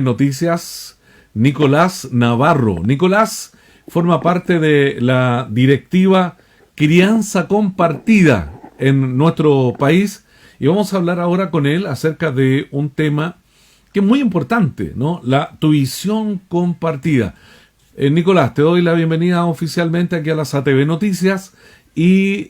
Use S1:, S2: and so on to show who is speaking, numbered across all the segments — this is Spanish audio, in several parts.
S1: Noticias, Nicolás Navarro. Nicolás forma parte de la directiva Crianza Compartida en nuestro país y vamos a hablar ahora con él acerca de un tema que es muy importante, ¿no? La tuición compartida. Nicolás, te doy la bienvenida oficialmente aquí a las ATV Noticias y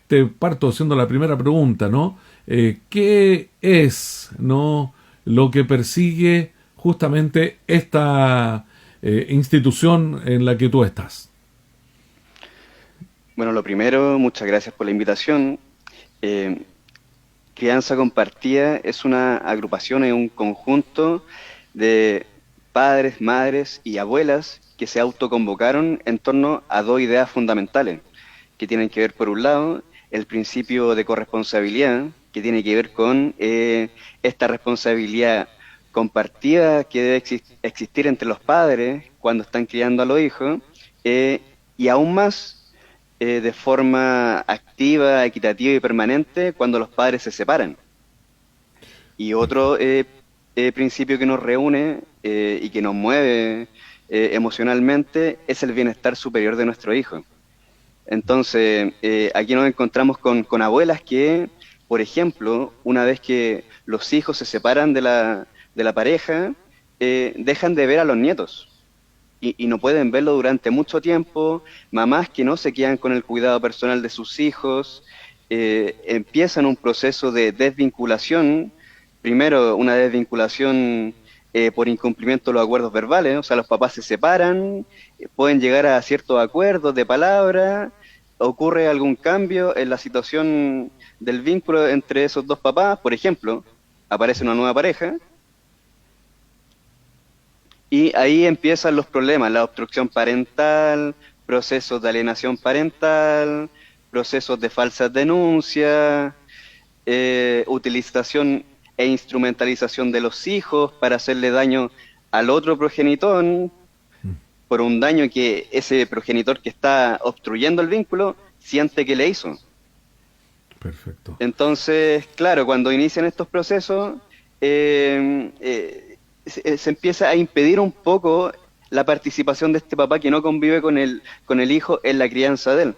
S1: te parto haciendo la primera pregunta, ¿no? ¿Qué es, no, lo que persigue justamente esta institución en la que tú estás?
S2: Bueno, lo primero, muchas gracias por la invitación. Eh, Crianza Compartida es una agrupación, es un conjunto de padres, madres y abuelas que se autoconvocaron en torno a dos ideas fundamentales, que tienen que ver, por un lado, el principio de corresponsabilidad, que tiene que ver con esta responsabilidad compartida que debe existir entre los padres cuando están criando a los hijos, eh, y aún más de forma activa, equitativa y permanente cuando los padres se separan. Y otro principio que nos reúne y que nos mueve emocionalmente es el bienestar superior de nuestro hijo. Entonces, aquí nos encontramos con abuelas que, por ejemplo, una vez que los hijos se separan de la pareja, dejan de ver a los nietos y no pueden verlo durante mucho tiempo, mamás que no se quedan con el cuidado personal de sus hijos, empiezan un proceso de desvinculación, primero una desvinculación por incumplimiento de los acuerdos verbales, o sea, los papás se separan, pueden llegar a ciertos acuerdos de palabra, ocurre algún cambio en la situación del vínculo entre esos dos papás, por ejemplo, aparece una nueva pareja, y ahí empiezan los problemas, la obstrucción parental, procesos de alienación parental, procesos de falsas denuncias, utilización e instrumentalización de los hijos para hacerle daño al otro progenitor, por un daño que ese progenitor que está obstruyendo el vínculo siente que le hizo.
S1: Perfecto.
S2: Entonces, claro, cuando inician estos procesos, se empieza a impedir un poco la participación de este papá que no convive con el hijo en la crianza de él.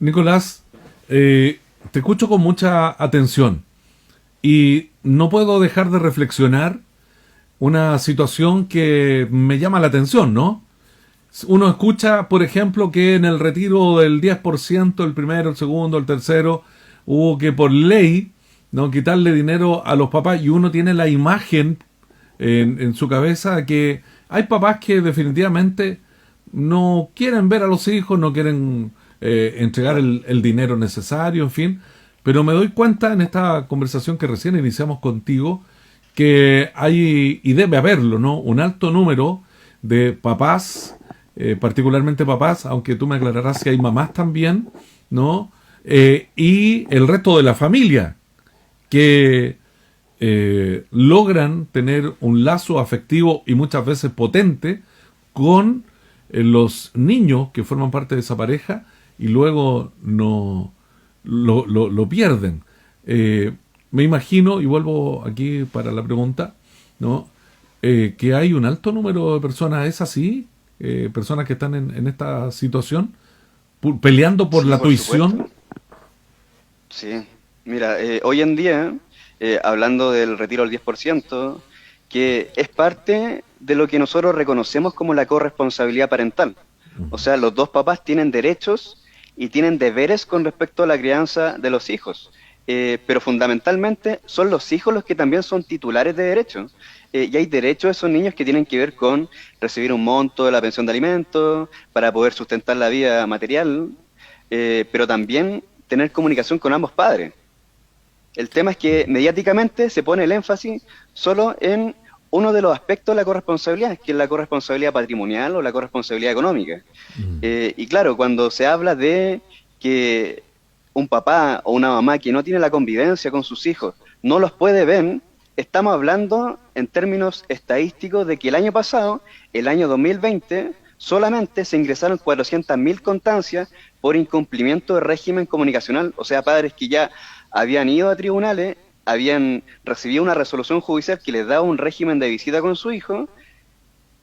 S1: Nicolás, te escucho con mucha atención y no puedo dejar de reflexionar una situación que me llama la atención, ¿no? Uno escucha, por ejemplo, que en el retiro del 10%, el primero, el segundo, el tercero, hubo que por ley, ¿no?, quitarle dinero a los papás y uno tiene la imagen en su cabeza que hay papás que definitivamente no quieren ver a los hijos, no quieren entregar el dinero necesario, en fin. Pero me doy cuenta en esta conversación que recién iniciamos contigo que hay, y debe haberlo, ¿no?, un alto número de papás, particularmente papás, aunque tú me aclararás si hay mamás también, ¿no? Y el resto de la familia, que logran tener un lazo afectivo y muchas veces potente con los niños que forman parte de esa pareja y luego no lo pierden. Me imagino, y vuelvo aquí para la pregunta, ¿no?, que hay un alto número de personas, ¿es así? Personas que están en esta situación, peleando por
S2: Sí,
S1: la
S2: por supuesto.
S1: tuición.
S2: Sí. Mira, hoy en día, hablando del retiro del 10%, que es parte de lo que nosotros reconocemos como la corresponsabilidad parental. O sea, los dos papás tienen derechos y tienen deberes con respecto a la crianza de los hijos. Pero fundamentalmente son los hijos los que también son titulares de derechos. Y hay derechos de esos niños que tienen que ver con recibir un monto de la pensión de alimentos para poder sustentar la vida material, pero también tener comunicación con ambos padres. El tema es que mediáticamente se pone el énfasis solo en uno de los aspectos de la corresponsabilidad, que es la corresponsabilidad patrimonial o la corresponsabilidad económica. Y claro, cuando se habla de que un papá o una mamá que no tiene la convivencia con sus hijos no los puede ver, estamos hablando en términos estadísticos de que el año pasado, el año 2020, solamente se ingresaron 400.000 constancias por incumplimiento de régimen comunicacional, o sea, padres que ya habían ido a tribunales habían recibido una resolución judicial que les daba un régimen de visita con su hijo,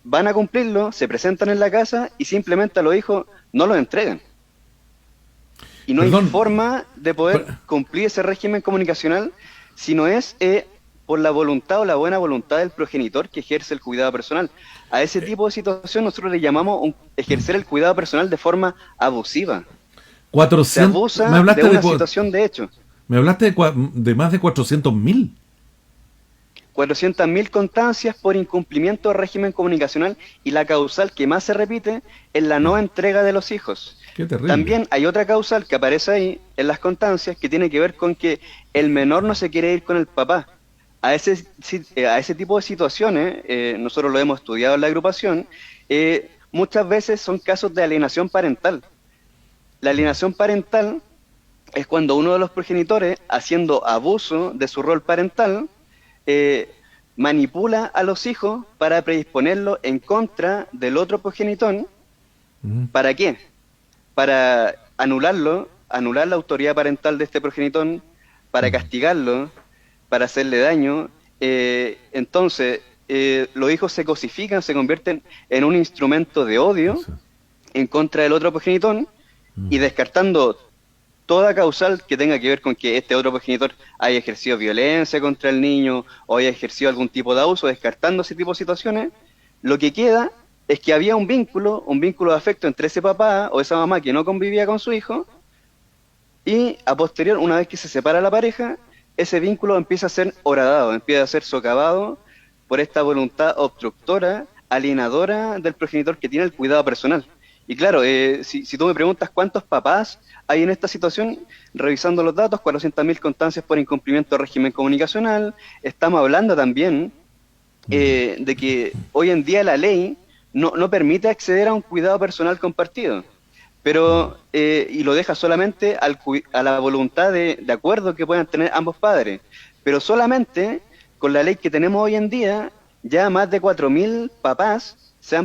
S2: van a cumplirlo, se presentan en la casa y simplemente a los hijos no los entregan. Y no hay
S1: Perdón,
S2: forma de poder
S1: per-
S2: cumplir ese régimen comunicacional si no es por la voluntad o la buena voluntad del progenitor que ejerce el cuidado personal. A ese tipo de situación nosotros le llamamos ejercer el cuidado personal de forma abusiva. Se
S1: 400,
S2: abusa de una situación de hecho.
S1: me hablaste de más de 400.000.
S2: 400.000 constancias por incumplimiento del régimen comunicacional y la causal que más se repite es la no entrega de los hijos.
S1: Qué terrible.
S2: También hay otra causal que aparece ahí en las constancias que tiene que ver con que el menor no se quiere ir con el papá. A ese tipo de situaciones, nosotros lo hemos estudiado en la agrupación, muchas veces son casos de alienación parental. La alienación parental es cuando uno de los progenitores, haciendo abuso de su rol parental, eh, manipula a los hijos para predisponerlos en contra del otro progenitor.
S1: Mm.
S2: ¿Para qué? Para anularlo, anular la autoridad parental de este progenitor, para castigarlo, para hacerle daño. Entonces, los hijos se cosifican, se convierten en un instrumento de odio
S1: Eso.
S2: en contra del otro progenitor y descartando toda causal que tenga que ver con que este otro progenitor haya ejercido violencia contra el niño o haya ejercido algún tipo de abuso, descartando ese tipo de situaciones, lo que queda es que había un vínculo de afecto entre ese papá o esa mamá que no convivía con su hijo y a posterior, una vez que se separa la pareja, ese vínculo empieza a ser horadado, empieza a ser socavado por esta voluntad obstructora, alienadora del progenitor que tiene el cuidado personal. Y claro, si tú me preguntas cuántos papás hay en esta situación, revisando los datos, 400.000 constancias por incumplimiento del régimen comunicacional, estamos hablando también de que hoy en día la ley no permite acceder a un cuidado personal compartido, pero y lo deja solamente a la voluntad de acuerdo que puedan tener ambos padres, pero solamente con la ley que tenemos hoy en día, ya más de 4.000 papás se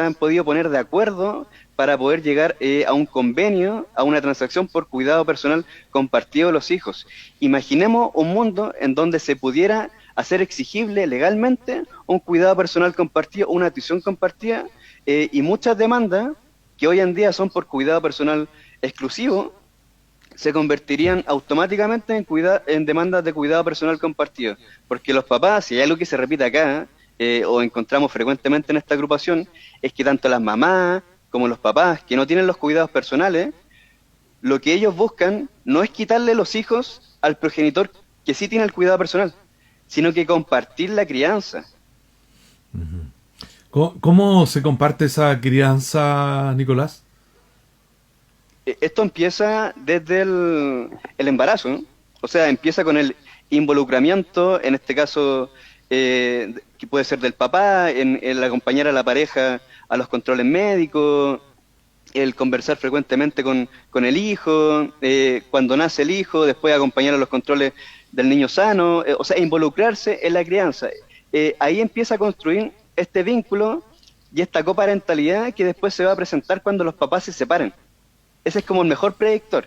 S2: han podido poner de acuerdo para poder llegar a un convenio, a una transacción por cuidado personal compartido de los hijos. Imaginemos un mundo en donde se pudiera hacer exigible legalmente un cuidado personal compartido, una tuición compartida y muchas demandas que hoy en día son por cuidado personal exclusivo, se convertirían automáticamente en demandas de cuidado personal compartido. Porque los papás, si hay algo que se repite acá, o encontramos frecuentemente en esta agrupación, es que tanto las mamás como los papás que no tienen los cuidados personales, lo que ellos buscan no es quitarle los hijos al progenitor que sí tiene el cuidado personal, sino que compartir la crianza.
S1: ¿Cómo se comparte esa crianza, Nicolás?
S2: Esto empieza desde el embarazo, ¿no? O sea, empieza con el involucramiento, en este caso, que puede ser del papá, en el acompañar a la pareja a los controles médicos, el conversar frecuentemente con el hijo, cuando nace el hijo, después acompañar a los controles del niño sano, o sea, involucrarse en la crianza. Ahí empieza a construir este vínculo y esta coparentalidad que después se va a presentar cuando los papás se separen. Ese es como el mejor predictor.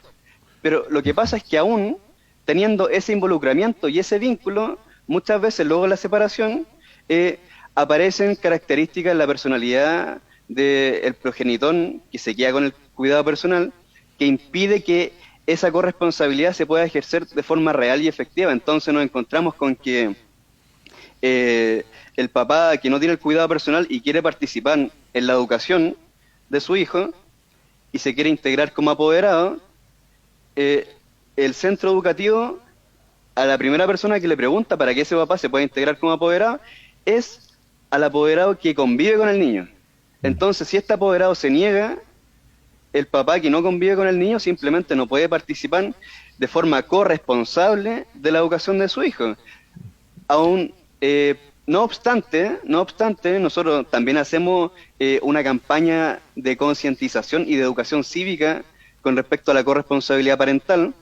S2: Pero lo que pasa es que aún teniendo ese involucramiento y ese vínculo, muchas veces luego de la separación, aparecen características en la personalidad del progenitor que se queda con el cuidado personal que impide que esa corresponsabilidad se pueda ejercer de forma real y efectiva. Entonces nos encontramos con que el papá que no tiene el cuidado personal y quiere participar en la educación de su hijo y se quiere integrar como apoderado, el centro educativo, a la primera persona que le pregunta para que ese papá se pueda integrar como apoderado, es al apoderado que convive con el niño. Entonces, si este apoderado se niega, el papá que no convive con el niño simplemente no puede participar de forma corresponsable de la educación de su hijo. Aún, no obstante, nosotros también hacemos una campaña de concientización y de educación cívica con respecto a la corresponsabilidad parental,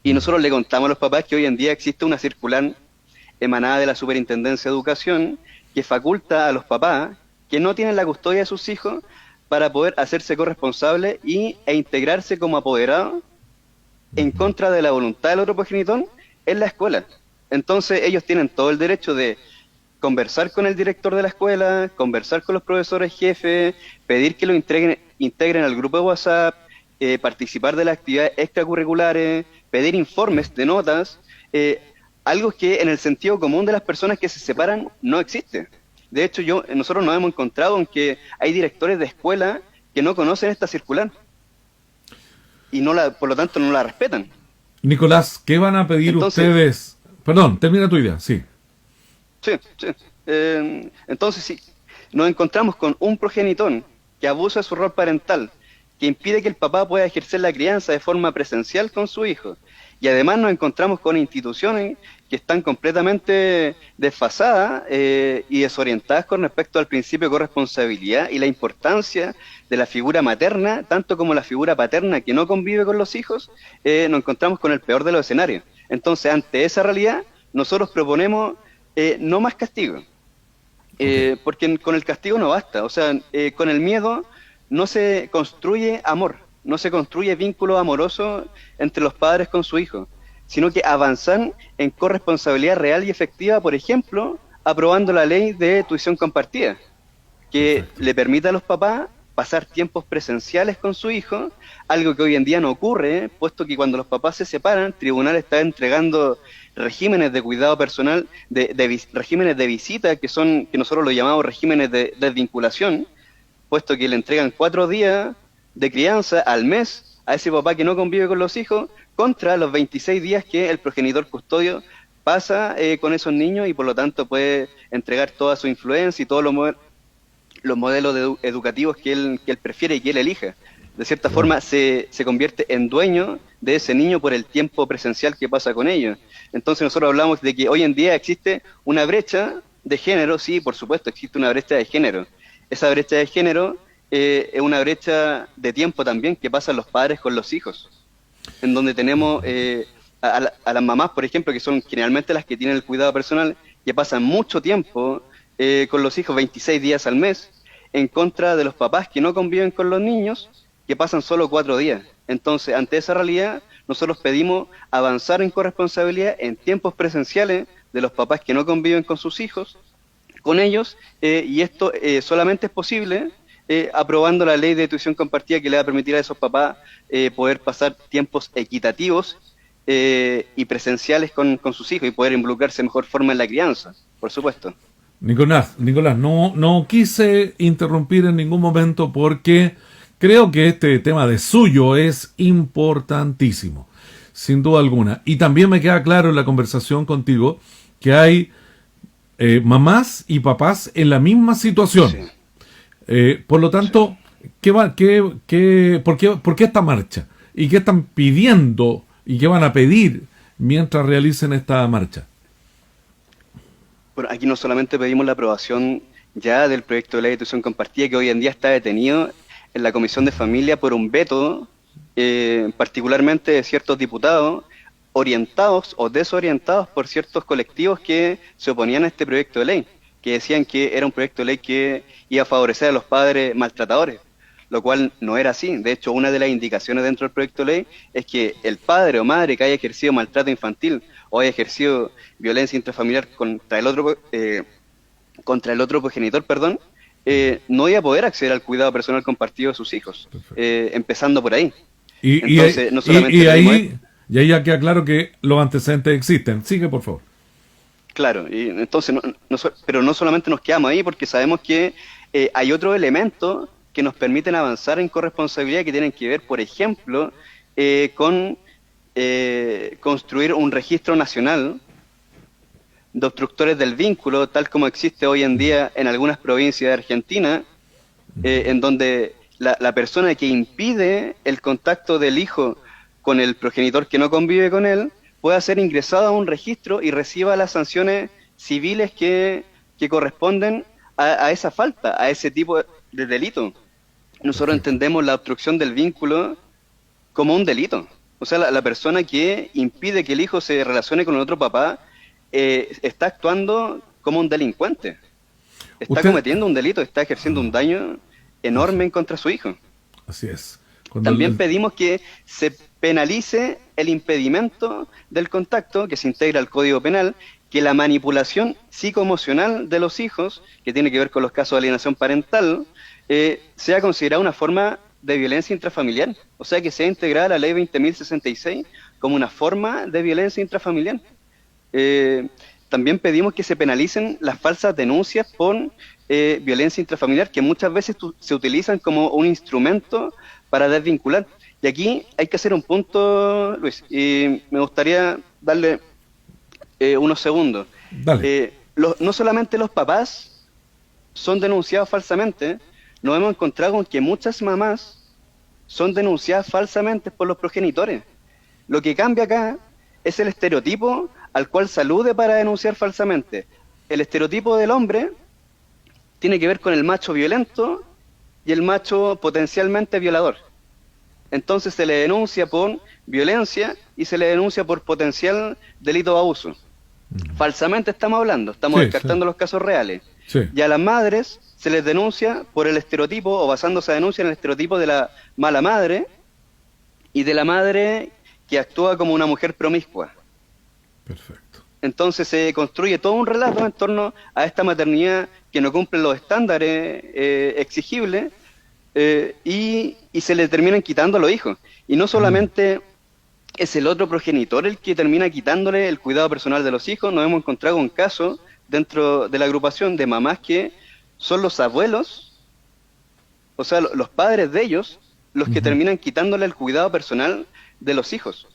S2: y nosotros le contamos a los papás que hoy en día existe una circular emanada de la Superintendencia de Educación que faculta a los papás que no tienen la custodia de sus hijos para poder hacerse corresponsables e integrarse como apoderados en contra de la voluntad del otro progenitor en la escuela. Entonces ellos tienen todo el derecho de conversar con el director de la escuela, conversar con los profesores jefes, pedir que lo integren al grupo de WhatsApp, participar de las actividades extracurriculares, pedir informes de notas, algo que en el sentido común de las personas que se separan no existe. De hecho, nosotros nos hemos encontrado en que hay directores de escuela que no conocen esta circular y por lo tanto no la respetan.
S1: Nicolás, ¿qué van a pedir ustedes? Perdón, termina tu idea, sí.
S2: Sí. Entonces, sí, nos encontramos con un progenitor que abusa de su rol parental, que impide que el papá pueda ejercer la crianza de forma presencial con su hijo. Y además nos encontramos con instituciones que están completamente desfasadas y desorientadas con respecto al principio de corresponsabilidad y la importancia de la figura materna, tanto como la figura paterna que no convive con los hijos. Nos encontramos con el peor de los escenarios. Entonces, ante esa realidad, nosotros proponemos no más castigo, porque con el castigo no basta. O sea, con el miedo no se construye amor, no se construye vínculo amoroso entre los padres con su hijo, sino que avanzan en corresponsabilidad real y efectiva, por ejemplo, aprobando la ley de tuición compartida, que le permita a los papás pasar tiempos presenciales con su hijo, algo que hoy en día no ocurre, puesto que cuando los papás se separan, el tribunal está entregando regímenes de cuidado personal, regímenes de visita, que nosotros lo llamamos regímenes de desvinculación, puesto que le entregan 4 días de crianza al mes a ese papá que no convive con los hijos, contra los 26 días que el progenitor custodio pasa con esos niños y por lo tanto puede entregar toda su influencia y todos los modelos educativos que él prefiere y que él elija. De cierta forma se convierte en dueño de ese niño por el tiempo presencial que pasa con ellos. Entonces nosotros hablamos de que hoy en día existe una brecha de género. Sí, por supuesto, existe una brecha de género. Esa brecha de género es una brecha de tiempo también que pasan los padres con los hijos, en donde tenemos a las mamás, por ejemplo, que son generalmente las que tienen el cuidado personal, que pasan mucho tiempo con los hijos, 26 días al mes, en contra de los papás que no conviven con los niños, que pasan solo 4 días. Entonces, ante esa realidad, nosotros pedimos avanzar en corresponsabilidad en tiempos presenciales de los papás que no conviven con sus hijos, con ellos, y esto solamente es posible aprobando la ley de tuición compartida que le va a permitir a esos papás poder pasar tiempos equitativos y presenciales con sus hijos y poder involucrarse de mejor forma en la crianza, por supuesto.
S1: Nicolás, no quise interrumpir en ningún momento porque creo que este tema de suyo es importantísimo, sin duda alguna. Y también me queda claro en la conversación contigo que hay mamás y papás en la misma situación. Sí. Por lo tanto, sí. ¿Por qué esta marcha? ¿Y qué están pidiendo y qué van a pedir mientras realicen esta marcha?
S2: Bueno, aquí no solamente pedimos la aprobación ya del proyecto de ley de tuición compartida, que hoy en día está detenido en la Comisión de Familia por un veto, particularmente de ciertos diputados, orientados o desorientados por ciertos colectivos que se oponían a este proyecto de ley, que decían que era un proyecto de ley que iba a favorecer a los padres maltratadores, lo cual no era así. De hecho, una de las indicaciones dentro del proyecto de ley es que el padre o madre que haya ejercido maltrato infantil o haya ejercido violencia intrafamiliar contra el otro progenitor, no iba a poder acceder al cuidado personal compartido de sus hijos, empezando por ahí.
S1: Entonces, no solamente ahí ya queda claro que los antecedentes existen. Sigue, por favor.
S2: Claro, y entonces, pero no solamente nos quedamos ahí, porque sabemos que hay otros elementos que nos permiten avanzar en corresponsabilidad que tienen que ver, por ejemplo, con construir un registro nacional de obstructores del vínculo, tal como existe hoy en día en algunas provincias de Argentina, en donde la persona que impide el contacto del hijo con el progenitor que no convive con él pueda ser ingresado a un registro y reciba las sanciones civiles que corresponden a esa falta, a ese tipo de delito. Nosotros entendemos la obstrucción del vínculo como un delito. O sea, la persona que impide que el hijo se relacione con el otro papá está actuando como un delincuente. Está cometiendo un delito, está ejerciendo un daño enorme en contra de su hijo.
S1: Así es.
S2: También pedimos que se penalice el impedimento del contacto que se integra al Código Penal, que la manipulación psicoemocional de los hijos, que tiene que ver con los casos de alienación parental, sea considerada una forma de violencia intrafamiliar, o sea, que sea integrada a la ley 20.066 como una forma de violencia intrafamiliar. También pedimos que se penalicen las falsas denuncias por violencia intrafamiliar, que muchas veces se utilizan como un instrumento para desvincular. Y aquí hay que hacer un punto, Luis, y me gustaría darle unos segundos.
S1: Dale.
S2: No solamente los papás son denunciados falsamente, nos hemos encontrado con que muchas mamás son denunciadas falsamente por los progenitores. Lo que cambia acá es el estereotipo al cual se alude para denunciar falsamente. El estereotipo del hombre tiene que ver con el macho violento y el macho potencialmente violador. Entonces se le denuncia por violencia y se le denuncia por potencial delito de abuso. Falsamente estamos hablando, estamos descartando los casos reales.
S1: Sí.
S2: Y a las madres se les denuncia por el estereotipo, o basándose a denuncia en el estereotipo de la mala madre y de la madre que actúa como una mujer promiscua.
S1: Perfecto.
S2: Entonces se construye todo un relato en torno a esta maternidad que no cumple los estándares exigibles, y se le terminan quitando a los hijos. Y no solamente es el otro progenitor el que termina quitándole el cuidado personal de los hijos, nos hemos encontrado un caso dentro de la agrupación de mamás que son los abuelos, o sea, los padres de ellos, los que terminan quitándole el cuidado personal de los hijos.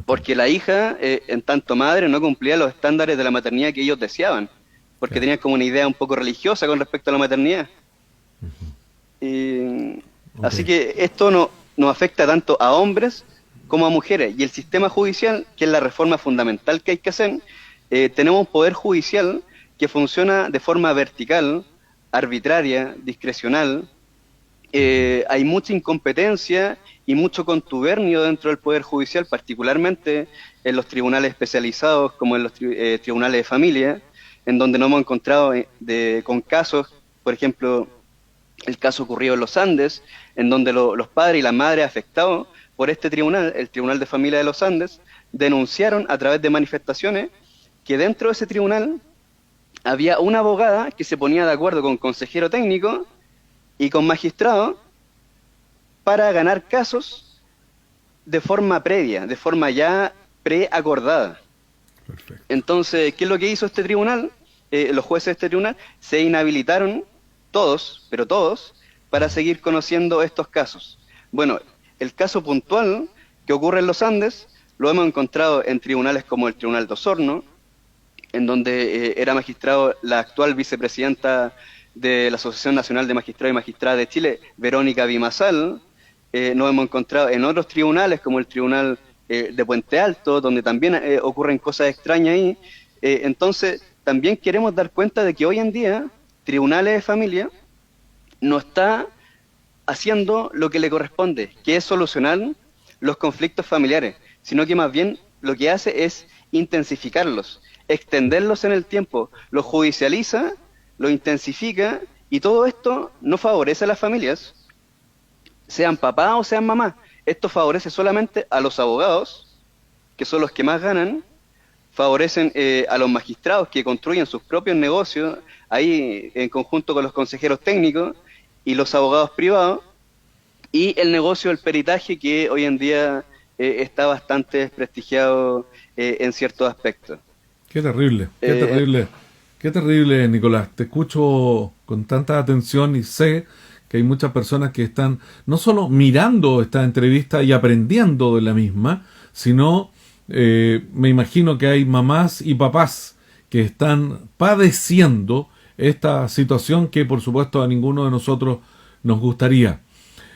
S2: Porque la hija, en tanto madre, no cumplía los estándares de la maternidad que ellos deseaban, porque tenían como una idea un poco religiosa con respecto a la maternidad. Así que esto nos afecta tanto a hombres como a mujeres. Y el sistema judicial, que es la reforma fundamental que hay que hacer, tenemos un poder judicial que funciona de forma vertical, arbitraria, discrecional. Hay mucha incompetencia y mucho contubernio dentro del Poder Judicial, particularmente en los tribunales especializados como en los tribunales de familia, en donde nos hemos encontrado con casos, por ejemplo, el caso ocurrido en los Andes, en donde los padres y las madres afectados por este tribunal, el Tribunal de Familia de los Andes, denunciaron a través de manifestaciones que dentro de ese tribunal había una abogada que se ponía de acuerdo con consejero técnico y con magistrado para ganar casos de forma previa, de forma ya preacordada.
S1: Perfecto.
S2: Entonces, ¿qué es lo que hizo este tribunal? Los jueces de este tribunal se inhabilitaron todos, pero todos, para seguir conociendo estos casos. Bueno, el caso puntual que ocurre en los Andes lo hemos encontrado en tribunales como el Tribunal de Osorno, en donde era magistrado la actual vicepresidenta de la Asociación Nacional de Magistrados y Magistradas de Chile, Verónica Bimazal. Nos hemos encontrado en otros tribunales, como el Tribunal de Puente Alto, donde también ocurren cosas extrañas ahí. Entonces, también queremos dar cuenta de que hoy en día, tribunales de familia no está haciendo lo que le corresponde, que es solucionar los conflictos familiares, sino que más bien lo que hace es intensificarlos, extenderlos en el tiempo, los judicializa, lo intensifica, y todo esto no favorece a las familias, sean papá o sean mamá. Esto favorece solamente a los abogados, que son los que más ganan, favorecen a los magistrados que construyen sus propios negocios ahí en conjunto con los consejeros técnicos y los abogados privados, y el negocio del peritaje, que hoy en día está bastante desprestigiado en ciertos aspectos.
S1: Qué terrible, qué terrible. Qué terrible, Nicolás. Te escucho con tanta atención y sé que hay muchas personas que están no solo mirando esta entrevista y aprendiendo de la misma, sino me imagino que hay mamás y papás que están padeciendo esta situación que por supuesto a ninguno de nosotros nos gustaría.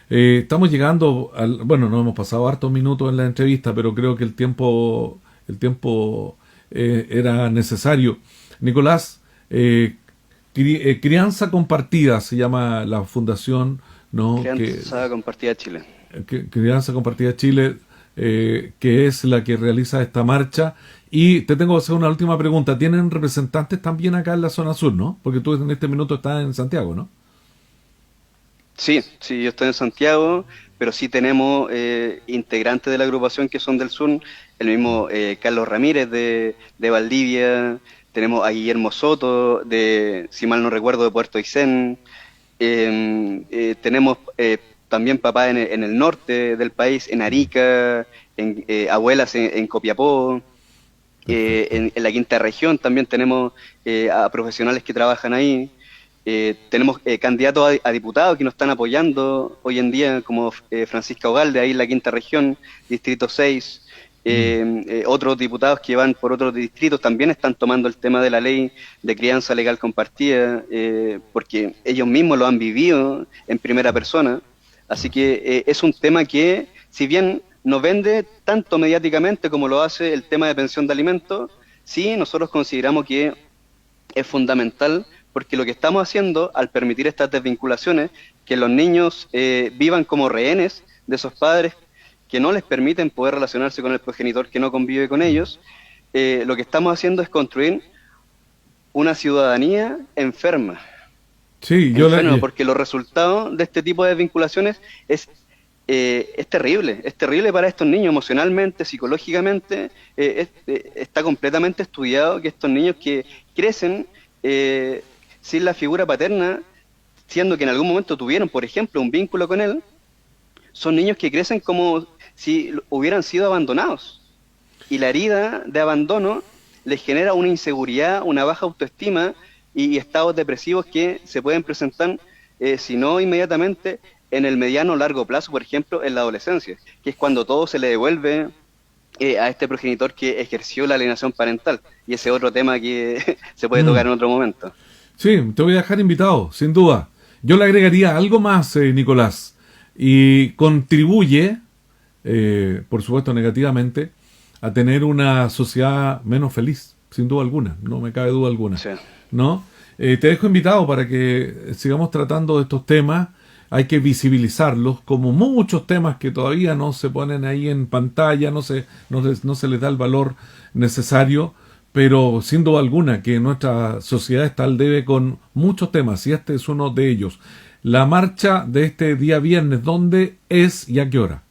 S1: Estamos llegando bueno, no hemos pasado hartos minutos en la entrevista, pero creo que el tiempo era necesario. Nicolás, Crianza Compartida se llama la fundación, ¿no?
S2: Crianza Compartida Chile.
S1: Crianza Compartida Chile, que es la que realiza esta marcha. Y te tengo que hacer una última pregunta. ¿Tienen representantes también acá en la zona sur, no? Porque tú en este minuto estás en Santiago, ¿no?
S2: Sí, sí, yo estoy en Santiago, pero sí tenemos integrantes de la agrupación que son del sur, el mismo Carlos Ramírez de Valdivia, tenemos a Guillermo Soto de, si mal no recuerdo, de Puerto Aysén, tenemos también papás en el norte del país, en Arica, abuelas en Copiapó.
S1: Perfecto.
S2: En la quinta región también tenemos a profesionales que trabajan ahí. Tenemos candidatos a diputados que nos están apoyando hoy en día, como Francisca Ogalde, ahí en la quinta región, Distrito 6.
S1: Mm.
S2: Otros diputados que van por otros distritos también están tomando el tema de la ley de crianza legal compartida, porque ellos mismos lo han vivido en primera persona. Así que es un tema que, si bien no vende tanto mediáticamente como lo hace el tema de pensión de alimentos, sí nosotros consideramos que es fundamental porque lo que estamos haciendo al permitir estas desvinculaciones, que los niños vivan como rehenes de esos padres que no les permiten poder relacionarse con el progenitor que no convive con ellos, lo que estamos haciendo es construir una ciudadanía enferma,
S1: Sí,
S2: enferma, porque los resultados de este tipo de desvinculaciones es terrible para estos niños emocionalmente, psicológicamente, está completamente estudiado que estos niños que crecen sin la figura paterna, siendo que en algún momento tuvieron, por ejemplo, un vínculo con él, son niños que crecen como si hubieran sido abandonados. Y la herida de abandono les genera una inseguridad, una baja autoestima y estados depresivos que se pueden presentar, si no inmediatamente, en el mediano o largo plazo, por ejemplo, en la adolescencia, que es cuando todo se le devuelve a este progenitor que ejerció la alienación parental. Y ese otro tema que se puede
S1: mm,
S2: tocar en otro momento.
S1: sí, te voy a dejar invitado, sin duda. Yo le agregaría algo más, Nicolás, y contribuye, por supuesto negativamente, a tener una sociedad menos feliz, sin duda alguna, no me cabe duda alguna.
S2: Sí.
S1: ¿No? Te dejo invitado para que sigamos tratando de estos temas. Hay que visibilizarlos, como muchos temas que todavía no se ponen ahí en pantalla, no se les da el valor necesario, pero sin duda alguna que nuestra sociedad está al debe con muchos temas, y este es uno de ellos. La marcha de este día viernes, ¿dónde es y a qué hora?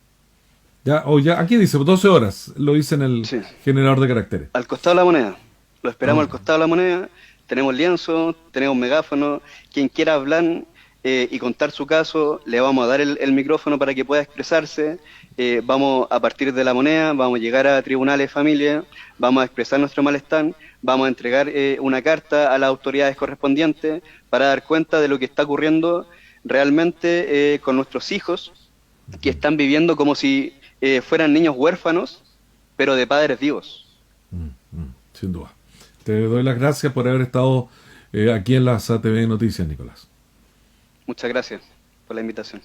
S1: Ya, aquí dice 12 horas, lo dice en el
S2: Sí.
S1: generador de caracteres.
S2: Al costado de la moneda. Lo esperamos
S1: Ah,
S2: al costado de la moneda. Tenemos lienzo, tenemos megáfono. Quien quiera hablar y contar su caso, le vamos a dar el micrófono para que pueda expresarse. Vamos a partir de la moneda, vamos a llegar a tribunales de familia, vamos a expresar nuestro malestar, vamos a entregar una carta a las autoridades correspondientes para dar cuenta de lo que está ocurriendo realmente con nuestros hijos, que están viviendo como si fueran niños huérfanos, pero de padres vivos.
S1: sin duda. Te doy las gracias por haber estado aquí en la SATV Noticias, Nicolás.
S2: Muchas gracias por la invitación.